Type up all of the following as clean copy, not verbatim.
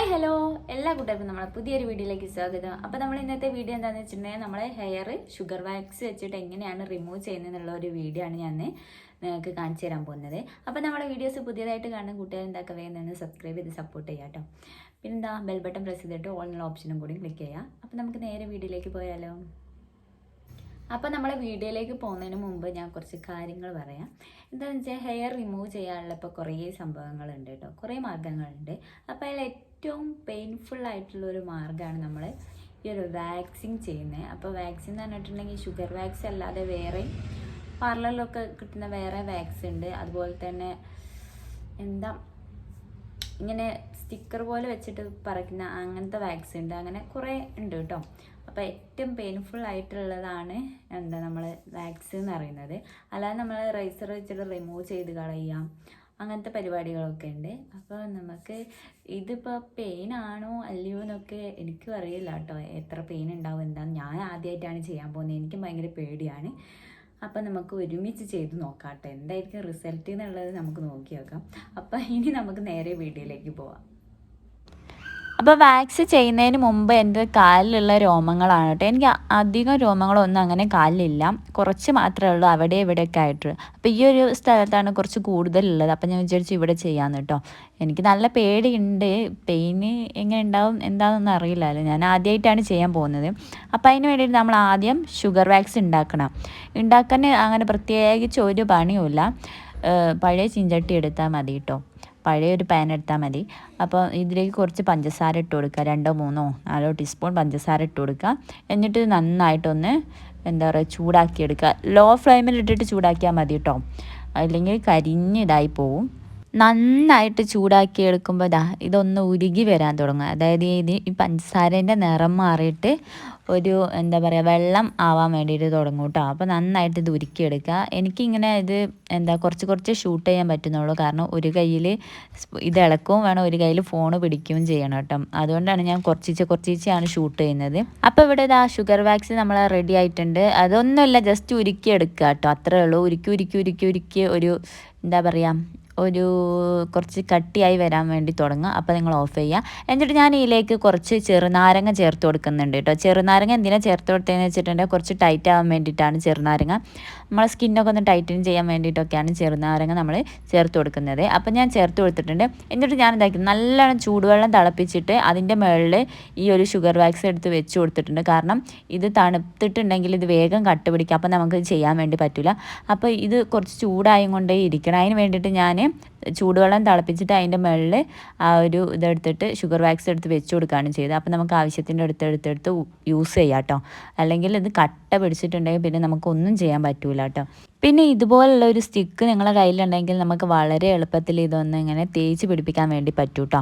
Hi hello എല്ലാ കൂട്ടുകാർക്കും നമ്മളെ പുതിയൊരു വീഡിയോയിലേക്ക് സ്വാഗതം. അപ്പോൾ നമ്മൾ ഇന്നത്തെ വീഡിയോ എന്താണെന്ന് വെച്ചിട്ടുണ്ടെങ്കിൽ നമ്മളെ ഹെയർ ഷുഗർ വാക്സ് വെച്ചിട്ട് എങ്ങനെയാണ് റിമൂവ് ചെയ്യുന്നതെന്നുള്ള ഒരു വീഡിയോ ആണ് ഞാൻ നിങ്ങൾക്ക് കാണിച്ചു തരാൻ പോകുന്നത്. അപ്പോൾ നമ്മുടെ വീഡിയോസ് പുതിയതായിട്ട് കാണുന്ന കൂട്ടുകാർ എന്താക്കുക വേഗം സബ്സ്ക്രൈബ് ചെയ്ത് സപ്പോർട്ട് ചെയ്യാം കേട്ടോ. പിന്നെന്താ ബെൽ ബട്ടൺ പ്രസ് ചെയ്തിട്ട് ഓൾ എന്നുള്ള ഓപ്ഷനും കൂടി ക്ലിക്ക് ചെയ്യാം. അപ്പോൾ നമുക്ക് നേരെ വീഡിയോയിലേക്ക് പോയാലോ. അപ്പോൾ നമ്മളെ വീഡിയോയിലേക്ക് പോകുന്നതിന് മുമ്പ് ഞാൻ കുറച്ച് കാര്യങ്ങൾ പറയാം. എന്താണെന്ന് വെച്ചാൽ ഹെയർ റിമൂവ് ചെയ്യാനുള്ള ഇപ്പോൾ കുറേ സംഭവങ്ങളുണ്ട് കേട്ടോ, കുറേ മാർഗ്ഗങ്ങളുണ്ട്. അപ്പോൾ അതിൽ ഏറ്റവും പെയിൻഫുൾ ആയിട്ടുള്ളൊരു മാർഗ്ഗമാണ് നമ്മൾ ഈ ഒരു വാക്സിങ് ചെയ്യുന്നത്. അപ്പോൾ വാക്സിൻ എന്ന് പറഞ്ഞിട്ടുണ്ടെങ്കിൽ ഷുഗർ വാക്സ് അല്ലാതെ വേറെ പാർലറിലൊക്കെ കിട്ടുന്ന വേറെ വാക്സ് ഉണ്ട്. അതുപോലെ തന്നെ എന്താ ഇങ്ങനെ സ്റ്റിക്കർ പോലെ വെച്ചിട്ട് പറക്കുന്ന അങ്ങനത്തെ വാക്സ് ഉണ്ട്, അങ്ങനെ കുറേ ഉണ്ട് കേട്ടോ. അപ്പോൾ ഏറ്റവും പെയിൻഫുൾ ആയിട്ടുള്ളതാണ് നമ്മൾ വാക്സ് എന്ന് പറയുന്നത്. അല്ലാതെ നമ്മൾ റൈസർ വെച്ചിട്ട് റിമൂവ് ചെയ്ത് കളയാം, അങ്ങനത്തെ പരിപാടികളൊക്കെ ഉണ്ട്. അപ്പോൾ നമുക്ക് ഇതിപ്പോൾ പെയിൻ ആണോ അല്ലയോ എന്നൊക്കെ എനിക്കും അറിയില്ല കേട്ടോ, എത്ര പെയിൻ ഉണ്ടാവും എന്താണെന്ന്. ഞാൻ ആദ്യമായിട്ടാണ് ചെയ്യാൻ പോകുന്നത്, എനിക്കും ഭയങ്കര പേടിയാണ്. അപ്പം നമുക്ക് ഒരുമിച്ച് ചെയ്ത് നോക്കാം കേട്ടോ, എന്തായിരിക്കും റിസൾട്ട് എന്നുള്ളത് നമുക്ക് നോക്കി നോക്കാം. അപ്പം ഇനി നമുക്ക് നേരെ വീഡിയോയിലേക്ക് പോവാം. അപ്പോൾ വാക്സ് ചെയ്യുന്നതിന് മുമ്പ് എൻ്റെ കാലിലുള്ള രോമങ്ങളാണ് കേട്ടോ. എനിക്ക് അധികം രോമങ്ങളൊന്നും അങ്ങനെ കാലിലില്ല, കുറച്ച് മാത്രമേ ഉള്ളൂ അവിടെ ഇവിടെയൊക്കെ ആയിട്ട്. അപ്പോൾ ഈ ഒരു സ്ഥലത്താണ് കുറച്ച് കൂടുതലുള്ളത്. അപ്പോൾ ഞാൻ വിചാരിച്ചു ഇവിടെ ചെയ്യാമെന്ന് കേട്ടോ. എനിക്ക് നല്ല പേടിയുണ്ട്, പെയിന് എങ്ങനെ ഉണ്ടാവും എന്താണെന്നൊന്നും അറിയില്ലല്ലോ, ഞാൻ ആദ്യമായിട്ടാണ് ചെയ്യാൻ പോകുന്നത്. അപ്പോൾ അതിന് വേണ്ടിയിട്ട് നമ്മൾ ആദ്യം ഷുഗർ വാക്സ് ഉണ്ടാക്കാൻ അങ്ങനെ പ്രത്യേകിച്ച് ഒരു പണിയുമില്ല. പഴയ ചീഞ്ചട്ടി എടുത്താൽ മതി കേട്ടോ, പഴയ ഒരു പാൻ എടുത്താൽ മതി. അപ്പോൾ ഇതിലേക്ക് കുറച്ച് പഞ്ചസാര ഇട്ട് കൊടുക്കുക, 2, 3, 4 ടീസ്പൂൺ പഞ്ചസാര ഇട്ട് കൊടുക്കുക. എന്നിട്ട് നന്നായിട്ടൊന്ന് ചൂടാക്കിയെടുക്കുക. ലോ ഫ്ലെയിമിൽ ഇട്ടിട്ട് ചൂടാക്കിയാൽ മതി കേട്ടോ, അല്ലെങ്കിൽ കരിഞ്ഞിതായി പോവും. നന്നായിട്ട് ചൂടാക്കി എടുക്കുമ്പോൾ ഇതൊന്ന് ഉരുകി വരാൻ തുടങ്ങും. അതായത് ഈ പഞ്ചസാരേൻ്റെ നിറം മാറിയിട്ട് ഒരു വെള്ളം ആവാൻ വേണ്ടിയിട്ട് തുടങ്ങും കേട്ടോ. അപ്പോൾ നന്നായിട്ട് ഇത് ഉരുക്കിയെടുക്കുക. എനിക്കിങ്ങനെ ഇത് കുറച്ച് ഷൂട്ട് ചെയ്യാൻ പറ്റുന്നുള്ളൂ, കാരണം ഒരു കയ്യിൽ ഇത് ഇളക്കുകയും വേണം, ഒരു കയ്യിൽ ഫോണ് പിടിക്കുകയും ചെയ്യണം കേട്ടോ. അതുകൊണ്ടാണ് ഞാൻ കുറച്ചിച്ചാണ് ഷൂട്ട് ചെയ്യുന്നത്. അപ്പോൾ ഇവിടെ ഷുഗർ വാക്സ് നമ്മൾ റെഡി ആയിട്ടുണ്ട്. അതൊന്നുമില്ല, ജസ്റ്റ് ഉരുക്കിയെടുക്കുക കേട്ടോ, അത്രേ ഉള്ളൂ. ഉരുക്കി ഒരു കുറച്ച് കട്ടിയായി വരാൻ വേണ്ടി തുടങ്ങും. അപ്പോൾ നിങ്ങൾ ഓഫ് ചെയ്യുക. എന്നിട്ട് ഞാൻ ഇതിലേക്ക് കുറച്ച് ചെറുനാരങ്ങ ചേർത്ത് കൊടുക്കുന്നുണ്ട് കേട്ടോ. ചെറുനാരങ്ങ എന്തിനാണ് ചേർത്ത് കൊടുത്തതെന്ന് വെച്ചിട്ടുണ്ടെങ്കിൽ കുറച്ച് ടൈറ്റ് ആവാൻ വേണ്ടിയിട്ടാണ് ചെറുനാരങ്ങ. നമ്മളെ സ്കിന്നൊക്കെ ഒന്ന് ടൈറ്റൻ ചെയ്യാൻ വേണ്ടിയിട്ടൊക്കെയാണ് ചെറുനാരങ്ങ നമ്മൾ ചേർത്ത് കൊടുക്കുന്നത്. അപ്പോൾ ഞാൻ ചേർത്ത് കൊടുത്തിട്ടുണ്ട്. എന്നിട്ട് ഞാൻ നല്ലോണം ചൂടുവെള്ളം തിളപ്പിച്ചിട്ട് അതിൻ്റെ മുകളിൽ ഈ ഒരു ഷുഗർ വാക്സ് എടുത്ത് വെച്ച് കൊടുത്തിട്ടുണ്ട്. കാരണം ഇത് തണുത്തിട്ടുണ്ടെങ്കിൽ ഇത് വേഗം കട്ട പിടിക്കും, അപ്പോൾ നമുക്ക് ചെയ്യാൻ വേണ്ടി പറ്റില്ല. അപ്പോൾ ഇത് കുറച്ച് ചൂടായും കൊണ്ടേ ഇരിക്കണം. അതിന് വേണ്ടിയിട്ട് ഞാൻ ചൂടുവെള്ളം തിളപ്പിച്ചിട്ട് അതിൻ്റെ മുകളിൽ ആ ഒരു ഇതെടുത്തിട്ട് ഷുഗർ വാക്സ് എടുത്ത് വെച്ച് കൊടുക്കുകയാണ് ചെയ്തത്. അപ്പോൾ നമുക്ക് ആവശ്യത്തിൻ്റെ അടുത്തെടുത്ത് യൂസ് ചെയ്യാം കേട്ടോ, അല്ലെങ്കിൽ ഇത് കട്ട പിടിച്ചിട്ടുണ്ടെങ്കിൽ പിന്നെ നമുക്കൊന്നും ചെയ്യാൻ പറ്റൂല കേട്ടോ. പിന്നെ ഇതുപോലുള്ള ഒരു സ്റ്റിക്ക് നിങ്ങളുടെ കയ്യിലുണ്ടെങ്കിൽ നമുക്ക് വളരെ എളുപ്പത്തിൽ ഇതൊന്ന് ഇങ്ങനെ തേച്ച് പിടിപ്പിക്കാൻ വേണ്ടി പറ്റും കേട്ടോ.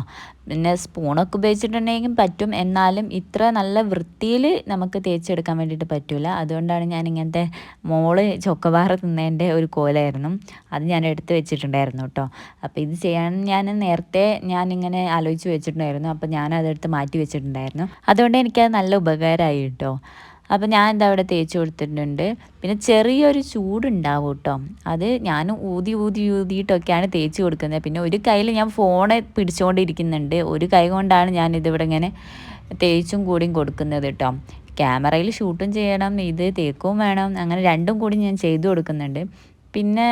പിന്നെ സ്പൂണൊക്കെ ഉപയോഗിച്ചിട്ടുണ്ടെങ്കിൽ പറ്റും, എന്നാലും ഇത്ര നല്ല വൃത്തിയിൽ നമുക്ക് തേച്ചെടുക്കാൻ വേണ്ടിയിട്ട് പറ്റില്ല. അതുകൊണ്ടാണ് ഞാൻ ഇങ്ങനത്തെ മോള് ചൊക്കബാർ തിന്നതിൻ്റെ ഒരു കോലായിരുന്നു, അത് ഞാൻ എടുത്ത് വെച്ചിട്ടുണ്ടായിരുന്നു കേട്ടോ. അപ്പോൾ ഇത് ചെയ്യാൻ നേരത്തെ ഞാനിങ്ങനെ ആലോചിച്ച് വെച്ചിട്ടുണ്ടായിരുന്നു. അപ്പോൾ ഞാനതെടുത്ത് മാറ്റി വെച്ചിട്ടുണ്ടായിരുന്നു. അതുകൊണ്ട് എനിക്കത് നല്ല ഉപകാരമായി കേട്ടോ. അപ്പോൾ ഞാൻ അവിടെ തേച്ച് കൊടുത്തിട്ടുണ്ട്. പിന്നെ ചെറിയൊരു ചൂടുണ്ടാവും കേട്ടോ, അത് ഞാൻ ഊതിയിട്ടൊക്കെയാണ് തേച്ച് കൊടുക്കുന്നത്. പിന്നെ ഒരു കയ്യിൽ ഞാൻ ഫോണ് പിടിച്ചുകൊണ്ടിരിക്കുന്നുണ്ട്, ഒരു കൈ കൊണ്ടാണ് ഞാനിതിവിടെ ഇങ്ങനെ തേച്ചും കൂടിയും കൊടുക്കുന്നത് കേട്ടോ. ക്യാമറയിൽ ഷൂട്ടും ചെയ്യണം, ഇത് തേക്കും വേണം, അങ്ങനെ രണ്ടും കൂടി ഞാൻ ചെയ്തു കൊടുക്കുന്നുണ്ട്. പിന്നെ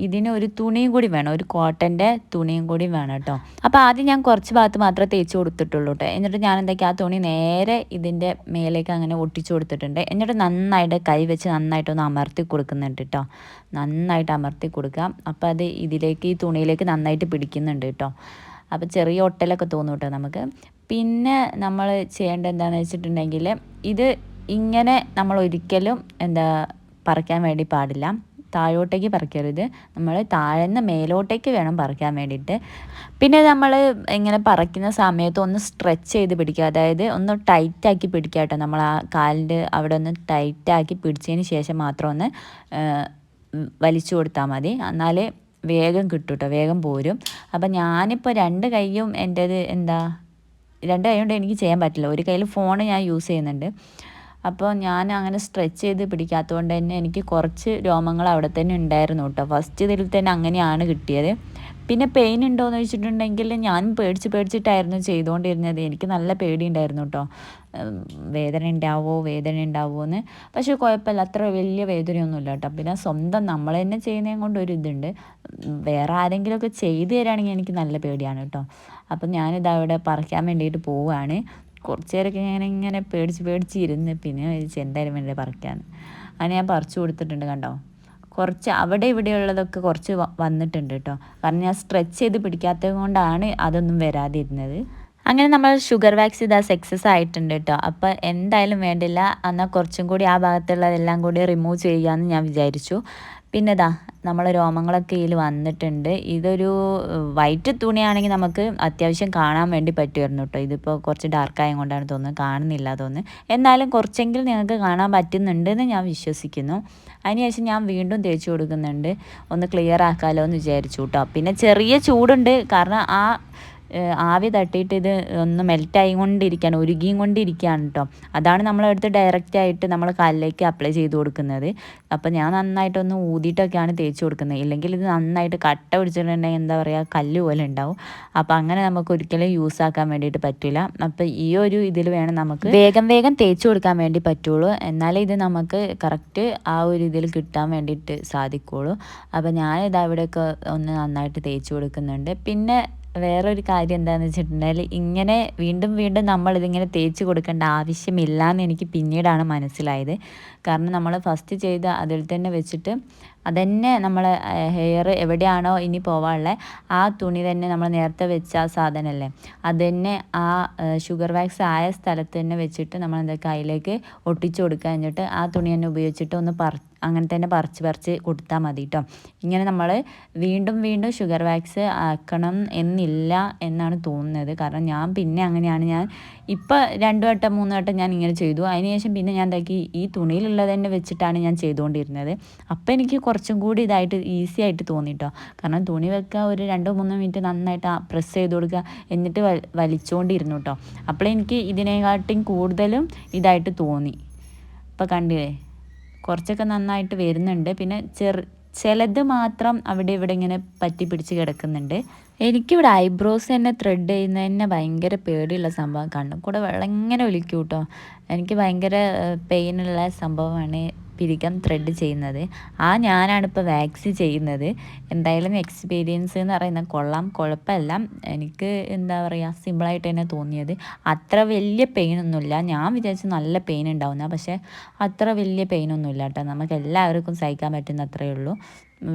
ഇതിന് ഒരു തുണിയും കൂടി വേണം, ഒരു കോട്ടൻ്റെ തുണിയും കൂടി വേണം കേട്ടോ. അപ്പോൾ ആദ്യം ഞാൻ കുറച്ച് ഭാഗത്ത് മാത്രമേ തേച്ച് കൊടുത്തിട്ടുള്ളൂ കേട്ടോ. എന്നിട്ട് ഞാൻ ആ തുണി നേരെ ഇതിൻ്റെ മേലേക്ക് അങ്ങനെ ഒട്ടിച്ചു കൊടുത്തിട്ടുണ്ട്. എന്നിട്ട് നന്നായിട്ട് കൈ വെച്ച് നന്നായിട്ടൊന്ന് അമർത്തി കൊടുക്കുന്നുണ്ട് കേട്ടോ, നന്നായിട്ട് അമർത്തി കൊടുക്കുക. അപ്പോൾ അത് ഈ തുണിയിലേക്ക് നന്നായിട്ട് പിടിക്കുന്നുണ്ട് കേട്ടോ. അപ്പോൾ ചെറിയ ഒട്ടലൊക്കെ തോന്നും കേട്ടോ നമുക്ക്. പിന്നെ നമ്മൾ ചെയ്യേണ്ടത് എന്താണെന്ന് വെച്ചിട്ടുണ്ടെങ്കിൽ ഇത് ഇങ്ങനെ നമ്മൾ ഒരിക്കലും പറിക്കാൻ വേണ്ടി പാടില്ല, താഴോട്ടേക്ക് പറിക്കരുത്, നമ്മൾ താഴെന്ന് മേലോട്ടേക്ക് വേണം പറിക്കാൻ വേണ്ടിയിട്ട്. പിന്നെ നമ്മൾ ഇങ്ങനെ പറിക്കുന്ന സമയത്ത് ഒന്ന് സ്ട്രെച്ച് ചെയ്ത് പിടിക്കുക, അതായത് ഒന്ന് ടൈറ്റാക്കി പിടിക്കുക കേട്ടോ. നമ്മൾ ആ കാലിൻ്റെ അവിടെ ഒന്ന് ടൈറ്റാക്കി പിടിച്ചതിന് ശേഷം മാത്രം ഒന്ന് വലിച്ചു കൊടുത്താൽ മതി, എന്നാലേ വേഗം കിട്ടും കേട്ടോ, വേഗം പോരും. അപ്പം ഞാനിപ്പോൾ 2 കൈയും എൻ്റേത് 2 കൈ കൊണ്ട് എനിക്ക് ചെയ്യാൻ പറ്റില്ല, ഒരു കയ്യിൽ ഫോൺ ഞാൻ യൂസ് ചെയ്യുന്നുണ്ട്. അപ്പോൾ ഞാൻ അങ്ങനെ സ്ട്രെച്ച് ചെയ്ത് പിടിക്കാത്തതുകൊണ്ട് തന്നെ എനിക്ക് കുറച്ച് രോമങ്ങൾ അവിടെ തന്നെ ഉണ്ടായിരുന്നു കേട്ടോ. ഫസ്റ്റ് ഇതിൽ തന്നെ അങ്ങനെയാണ് കിട്ടിയത്. പിന്നെ പെയിൻ ഉണ്ടോയെന്ന് ചോദിച്ചിട്ടുണ്ടെങ്കിൽ ഞാൻ പേടിച്ചിട്ടായിരുന്നു ചെയ്തുകൊണ്ടിരുന്നത്. എനിക്ക് നല്ല പേടിയുണ്ടായിരുന്നു കേട്ടോ, വേദന ഉണ്ടാവുമോ എന്ന്. പക്ഷേ കുഴപ്പമില്ല, അത്ര വലിയ വേദനയൊന്നുമില്ല കേട്ടോ. പിന്നെ സ്വന്തം നമ്മൾ തന്നെ ചെയ്യുന്നതും കൊണ്ട് ഒരു ഇതുണ്ട്. വേറെ ആരെങ്കിലുമൊക്കെ ചെയ്തു തരാണെങ്കിൽ എനിക്ക് നല്ല പേടിയാണ് കേട്ടോ. അപ്പം ഞാനിത് അവിടെ പറിക്കാൻ വേണ്ടിയിട്ട് പോവുകയാണ്. കുറച്ച് നേരമൊക്കെ ഇങ്ങനെ പേടിച്ച് ഇരുന്ന് പിന്നെ വിചാരിച്ചു എന്തായാലും വേണ്ടി പറിക്കാൻ. അങ്ങനെ ഞാൻ പറിച്ചു കൊടുത്തിട്ടുണ്ട്. കണ്ടോ, കുറച്ച് അവിടെ ഇവിടെയുള്ളതൊക്കെ കുറച്ച് വന്നിട്ടുണ്ട് കേട്ടോ. കാരണം ഞാൻ സ്ട്രെച്ച് ചെയ്ത് പിടിക്കാത്തത് കൊണ്ടാണ് അതൊന്നും വരാതിരുന്നത്. അങ്ങനെ നമ്മൾ ഷുഗർ വാക്സ് ഇതാ സക്സസ് ആയിട്ടുണ്ട് കേട്ടോ. അപ്പോൾ എന്തായാലും വേണ്ടില്ല, എന്നാൽ കുറച്ചും കൂടി ആ ഭാഗത്തുള്ളതെല്ലാം കൂടി റിമൂവ് ചെയ്യാമെന്ന് ഞാൻ വിചാരിച്ചു. പിന്നെ ഇതാ നമ്മൾ രോമങ്ങളൊക്കെ ഇതിൽ വന്നിട്ടുണ്ട്. ഇതൊരു വൈറ്റ് തുണിയാണെങ്കിൽ നമുക്ക് അത്യാവശ്യം കാണാൻ വേണ്ടി പറ്റുമായിരുന്നു കേട്ടോ. ഇതിപ്പോൾ കുറച്ച് ഡാർക്കായത് കൊണ്ടാണ് തോന്നുന്നത്, കാണുന്നില്ല തോന്നുന്നു. എന്നാലും കുറച്ചെങ്കിലും നിങ്ങൾക്ക് കാണാൻ പറ്റുന്നുണ്ടെന്ന് ഞാൻ വിശ്വസിക്കുന്നു. അതിനുശേഷം ഞാൻ വീണ്ടും തേച്ച് കൊടുക്കുന്നുണ്ട്, ഒന്ന് ക്ലിയർ ആക്കാമല്ലോ എന്ന് വിചാരിച്ചു കേട്ടോ. പിന്നെ ചെറിയ ചൂടുണ്ട്, കാരണം ആവി തട്ടിയിട്ട് ഇത് ഒന്ന് മെൽറ്റായി കൊണ്ടിരിക്കുകയാണ്, ഉരുകിയും കൊണ്ടിരിക്കുകയാണ് കേട്ടോ. അതാണ് നമ്മളെടുത്ത് ഡയറക്റ്റായിട്ട് നമ്മൾ കാലിലേക്ക് അപ്ലൈ ചെയ്ത് കൊടുക്കുന്നത്. അപ്പോൾ ഞാൻ നന്നായിട്ടൊന്ന് ഊതിയിട്ടൊക്കെയാണ് തേച്ച് കൊടുക്കുന്നത്. ഇല്ലെങ്കിൽ ഇത് നന്നായിട്ട് കട്ട പിടിച്ചിട്ടുണ്ടെങ്കിൽ എന്താ പറയുക, കല്ല് പോലെ ഉണ്ടാവും. അപ്പോൾ അങ്ങനെ നമുക്ക് ഒരിക്കലും യൂസ് ആക്കാൻ വേണ്ടിയിട്ട് പറ്റില്ല. അപ്പോൾ ഈ ഒരു ഇതിൽ വേണം നമുക്ക് വേഗം തേച്ച് കൊടുക്കാൻ വേണ്ടി പറ്റുള്ളൂ. എന്നാലേ ഇത് നമുക്ക് കറക്റ്റ് ആ ഒരു ഇതിൽ കിട്ടാൻ വേണ്ടിയിട്ട് സാധിക്കുള്ളൂ. അപ്പോൾ ഞാനിത് അവിടെയൊക്കെ ഒന്ന് നന്നായിട്ട് തേച്ച് കൊടുക്കുന്നുണ്ട്. പിന്നെ വേറൊരു കാര്യം എന്താണെന്ന് വെച്ചിട്ടുണ്ടെങ്കിൽ, ഇങ്ങനെ വീണ്ടും നമ്മളിതിങ്ങനെ തേച്ച് കൊടുക്കേണ്ട ആവശ്യമില്ല എന്ന് എനിക്ക് പിന്നീടാണ് മനസ്സിലായത്. കാരണം നമ്മൾ ഫസ്റ്റ് ചെയ്ത അതിൽ തന്നെ വെച്ചിട്ട് അതന്നെ നമ്മളെ ഹെയർ എവിടെയാണോ ഇനി പോവാനുള്ളത് ആ തുണി തന്നെ നമ്മൾ നേരത്തെ വെച്ച ആ സാധനമല്ലേ, അത് തന്നെ ആ ഷുഗർ വാക്സ് ആയ സ്ഥലത്ത് തന്നെ വെച്ചിട്ട് നമ്മൾ എന്താ കയ്യിലേക്ക് ഒട്ടിച്ചു കൊടുക്കുക. എന്നിട്ട് ആ തുണി തന്നെ ഉപയോഗിച്ചിട്ട് ഒന്ന് അങ്ങനെ തന്നെ പറിച്ച് കൊടുത്താൽ മതി കേട്ടോ. ഇങ്ങനെ നമ്മൾ വീണ്ടും ഷുഗർ വാക്സ് ആക്കണം എന്നില്ല എന്നാണ് തോന്നുന്നത്. കാരണം ഞാൻ പിന്നെ അങ്ങനെയാണ്, ഞാൻ ഇപ്പം 2 വട്ടം 3 വട്ടം ഞാൻ ഇങ്ങനെ ചെയ്തു. അതിനുശേഷം പിന്നെ ഞാൻ എന്താക്കി, ഈ തുണിയിലുള്ളത് തന്നെ വെച്ചിട്ടാണ് ഞാൻ ചെയ്തുകൊണ്ടിരുന്നത്. അപ്പം എനിക്ക് കുറച്ചും കൂടി ഇതായിട്ട് ഈസി ആയിട്ട് തോന്നി കേട്ടോ. കാരണം തുണി വെക്കുക, ഒരു 2-3 മിനിറ്റ് നന്നായിട്ട് പ്രസ് ചെയ്ത് കൊടുക്കുക, എന്നിട്ട് വലിച്ചുകൊണ്ടിരുന്നു കേട്ടോ. അപ്പോഴെനിക്ക് ഇതിനെക്കാട്ടിയും കൂടുതലും ഇതായിട്ട് തോന്നി. ഇപ്പം കണ്ടില്ലേ, കുറച്ചൊക്കെ നന്നായിട്ട് വരുന്നുണ്ട്. പിന്നെ ചിലത് മാത്രം അവിടെ ഇവിടെ ഇങ്ങനെ പറ്റി പിടിച്ച് കിടക്കുന്നുണ്ട്. എനിക്കിവിടെ ഐബ്രോസ് തന്നെ ത്രെഡ് ചെയ്യുന്നത് തന്നെ ഭയങ്കര പേടിയുള്ള സംഭവം. കണ്ണും കൂടെ വെള്ളം ഇങ്ങനെ ഒലിക്കും കേട്ടോ. എനിക്ക് ഭയങ്കര പെയിനുള്ള സംഭവമാണ് പിരികം ത്രെഡ് ചെയ്യുന്നത്. ഞാനാണ് ഇപ്പോൾ വാക്സ് ചെയ്യുന്നത്. എന്തായാലും എക്സ്പീരിയൻസ് എന്ന് പറയുന്നത് കുഴപ്പമില്ല. എനിക്ക് എന്താ പറയുക, സിമ്പിളായിട്ട് തന്നെ തോന്നിയത്. അത്ര വലിയ പെയിനൊന്നുമില്ല. ഞാൻ വിചാരിച്ചു നല്ല പെയിൻ ഉണ്ടാവുന്ന, പക്ഷേ അത്ര വലിയ പെയിനൊന്നുമില്ല കേട്ടോ. നമുക്ക് എല്ലാവർക്കും സഹിക്കാൻ പറ്റുന്ന അത്രയേ ഉള്ളൂ.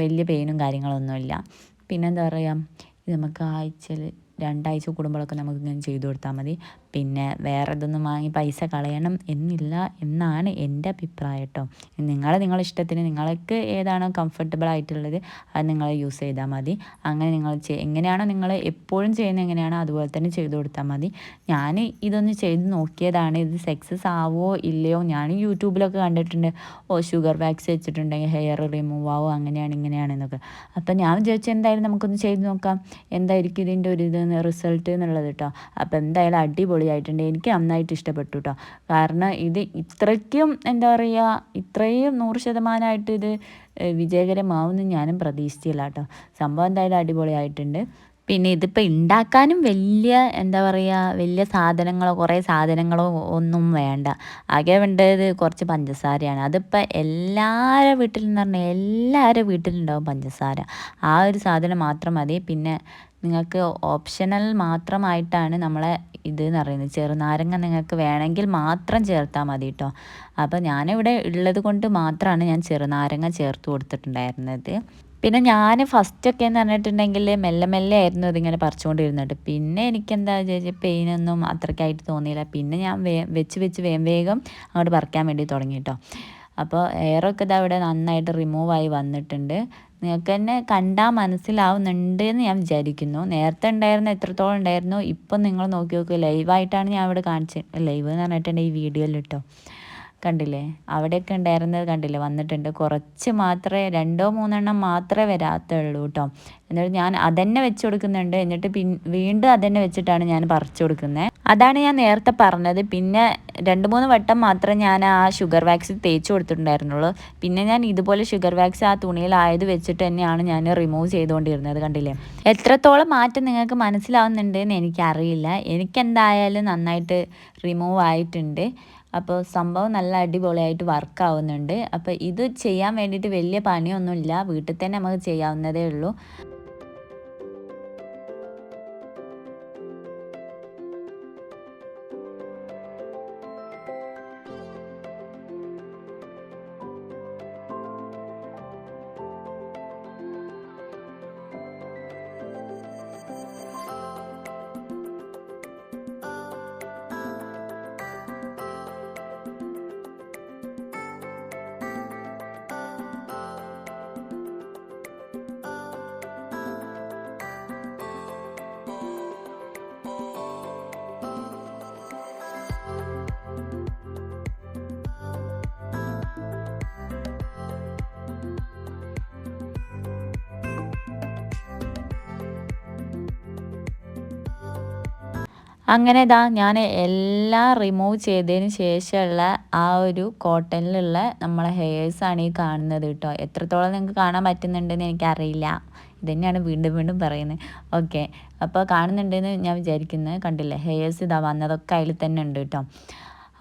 വലിയ പെയിനും കാര്യങ്ങളൊന്നുമില്ല. പിന്നെന്താ പറയുക, ഇത് നമുക്ക് ആഴ്ചയിൽ 2 ആഴ്ച കൂടുമ്പോഴൊക്കെ നമുക്കിങ്ങനെ ചെയ്തു കൊടുത്താൽ മതി. പിന്നെ വേറെ ഇതൊന്നും വാങ്ങി പൈസ കളയണം എന്നില്ല എന്നാണ് എൻ്റെ അഭിപ്രായം കേട്ടോ. നിങ്ങളുടെ ഇഷ്ടത്തിന് നിങ്ങൾക്ക് ഏതാണോ കംഫർട്ടബിൾ ആയിട്ടുള്ളത് അത് നിങ്ങൾ യൂസ് ചെയ്താൽ മതി. അങ്ങനെ നിങ്ങൾ എങ്ങനെയാണോ നിങ്ങൾ എപ്പോഴും ചെയ്യുന്നത് എങ്ങനെയാണോ അതുപോലെ തന്നെ ചെയ്തു കൊടുത്താൽ മതി. ഞാൻ ഇതൊന്ന് ചെയ്ത് നോക്കിയതാണ്. ഇത് സക്സസ് ആവോ ഇല്ലയോ, ഞാൻ യൂട്യൂബിലൊക്കെ കണ്ടിട്ടുണ്ട്, ഷുഗർ വാക്സ് വെച്ചിട്ടുണ്ടെങ്കിൽ ഹെയർ റിമൂവ് ആവും, അങ്ങനെയാണ് ഇങ്ങനെയാണെന്നൊക്കെ. അപ്പം ഞാൻ വിചാരിച്ചു എന്തായാലും നമുക്കൊന്ന് ചെയ്ത് നോക്കാം, എന്തായിരിക്കും ഇതിൻ്റെ ഒരു റിസൾട്ട് എന്നുള്ളത് കേട്ടോ. അപ്പോൾ എന്തായാലും അടിപൊളിയായിട്ടുണ്ട്. എനിക്ക് നന്നായിട്ട് ഇഷ്ടപ്പെട്ടു കേട്ടോ. കാരണം ഇത് ഇത്രയ്ക്കും എന്താ പറയുക, ഇത്രയും 100% ഇത് വിജയകരമാവുമെന്ന് ഞാനും പ്രതീക്ഷിച്ചില്ല കേട്ടോ. സംഭവം എന്തായാലും അടിപൊളിയായിട്ടുണ്ട്. പിന്നെ ഇതിപ്പോൾ ഉണ്ടാക്കാനും വലിയ കുറേ സാധനങ്ങളോ ഒന്നും വേണ്ട. ആകെ വേണ്ടത് കുറച്ച് പഞ്ചസാരയാണ്. അതിപ്പോൾ എല്ലാവരുടെ വീട്ടിലുണ്ടാവും പഞ്ചസാര. ആ ഒരു സാധനം മാത്രം മതി. പിന്നെ നിങ്ങൾക്ക് ഓപ്ഷണൽ മാത്രമായിട്ടാണ് നമ്മളെ എന്ന് പറയുന്നത്. ചെറുനാരങ്ങ നിങ്ങൾക്ക് വേണമെങ്കിൽ മാത്രം ചേർത്താൽ മതി കേട്ടോ. അപ്പോൾ ഞാനിവിടെ ഉള്ളത് കൊണ്ട് മാത്രമാണ് ഞാൻ ചെറുനാരങ്ങ ചേർത്ത് കൊടുത്തിട്ടുണ്ടായിരുന്നത്. പിന്നെ ഞാൻ ഫസ്റ്റൊക്കെ എന്ന് പറഞ്ഞിട്ടുണ്ടെങ്കിൽ മെല്ലെ ആയിരുന്നു ഇതിങ്ങനെ പറിച്ചുകൊണ്ടിരുന്നത്. പിന്നെ എനിക്കെന്താ പെയിനൊന്നും അത്രയ്ക്കായിട്ട് തോന്നിയില്ല. പിന്നെ ഞാൻ വെച്ച് വേഗം അങ്ങോട്ട് പറിക്കാൻ വേണ്ടി തുടങ്ങി കേട്ടോ. അപ്പോൾ ഹെയറൊക്കെ അവിടെ നന്നായിട്ട് റിമൂവായി വന്നിട്ടുണ്ട്. നിങ്ങൾക്ക് തന്നെ കണ്ടാൽ മനസ്സിലാവുന്നുണ്ട് എന്ന് ഞാൻ വിചാരിക്കുന്നു. നേരത്തെ എത്രത്തോളം ഉണ്ടായിരുന്നു ഇപ്പം നിങ്ങൾ നോക്കി നോക്കുക. ലൈവായിട്ടാണ് ഞാൻ ഇവിടെ കാണിച്ചത്. ലൈവ് എന്ന് പറഞ്ഞിട്ടുണ്ട് ഈ വീഡിയോയിൽ കേട്ടോ. കണ്ടില്ലേ, അവിടെയൊക്കെ ഉണ്ടായിരുന്നത് കണ്ടില്ലേ, വന്നിട്ടുണ്ട്. കുറച്ച് മാത്രമേ 2-3 എണ്ണം മാത്രമേ വരാത്തുള്ളൂ കേട്ടോ. എന്നിട്ട് ഞാൻ അതന്നെ വെച്ച് കൊടുക്കുന്നുണ്ട്. എന്നിട്ട് വീണ്ടും അതന്നെ വെച്ചിട്ടാണ് ഞാൻ പറിച്ചു കൊടുക്കുന്നത്. അതാണ് ഞാൻ നേരത്തെ പറഞ്ഞത്. പിന്നെ 2-3 വട്ടം മാത്രമേ ഞാൻ ആ ഷുഗർ വാക്സ് തേച്ച് കൊടുത്തിട്ടുണ്ടായിരുന്നുള്ളൂ. പിന്നെ ഞാൻ ഇതുപോലെ ഷുഗർ വാക്സ് ആ തുണിയിലായത് വെച്ചിട്ട് തന്നെയാണ് ഞാൻ റിമൂവ് ചെയ്തുകൊണ്ടിരുന്നത്. കണ്ടില്ലേ, എത്രത്തോളം മാറ്റം നിങ്ങൾക്ക് മനസ്സിലാവുന്നുണ്ട് എന്ന് എനിക്കറിയില്ല. എനിക്കെന്തായാലും നന്നായിട്ട് റിമൂവ് ആയിട്ടുണ്ട്. അപ്പോൾ സംഭവം നല്ല അടിപൊളിയായിട്ട് വർക്ക് ആവുന്നുണ്ട്. അപ്പോൾ ഇത് ചെയ്യാൻ വേണ്ടിയിട്ട് വലിയ പണിയൊന്നുമില്ല, വീട്ടിൽ തന്നെ നമുക്ക് ചെയ്യാവുന്നതേ ഉള്ളൂ. അങ്ങനെ ഞാൻ എല്ലാം റിമൂവ് ചെയ്തതിന് ശേഷമുള്ള ആ ഒരു കോട്ടണിലുള്ള നമ്മളെ ഹെയർസാണ് ഈ കാണുന്നത് കേട്ടോ. എത്രത്തോളം നിങ്ങൾക്ക് കാണാൻ പറ്റുന്നുണ്ടെന്ന് എനിക്കറിയില്ല. ഇതന്നെയാണ് വീണ്ടും വീണ്ടും പറയുന്നത്. ഓക്കെ, അപ്പോൾ കാണുന്നുണ്ടെന്ന് ഞാൻ വിചാരിക്കുന്നത്. കണ്ടില്ലേ, ഹെയർസ് വന്നതൊക്കെ അതിൽ തന്നെ ഉണ്ട് കേട്ടോ.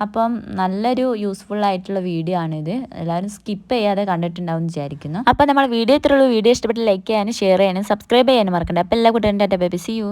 അപ്പം നല്ലൊരു യൂസ്ഫുൾ ആയിട്ടുള്ള വീഡിയോ ആണിത്. എല്ലാവരും സ്കിപ്പ് ചെയ്യാതെ കണ്ടിട്ടുണ്ടാവും എന്ന് വിചാരിക്കുന്നു. അപ്പോൾ നമ്മൾ വീഡിയോ ഇത്രയുള്ളൂ. വീഡിയോ ഇഷ്ടപ്പെട്ട് ലൈക്ക് ചെയ്യാനും ഷെയർ ചെയ്യാനും സബ്സ്ക്രൈബ് ചെയ്യാനും മറക്കണ്ട. അപ്പോൾ എല്ലാ കൂട്ടുകാരും tata bye bye, see U.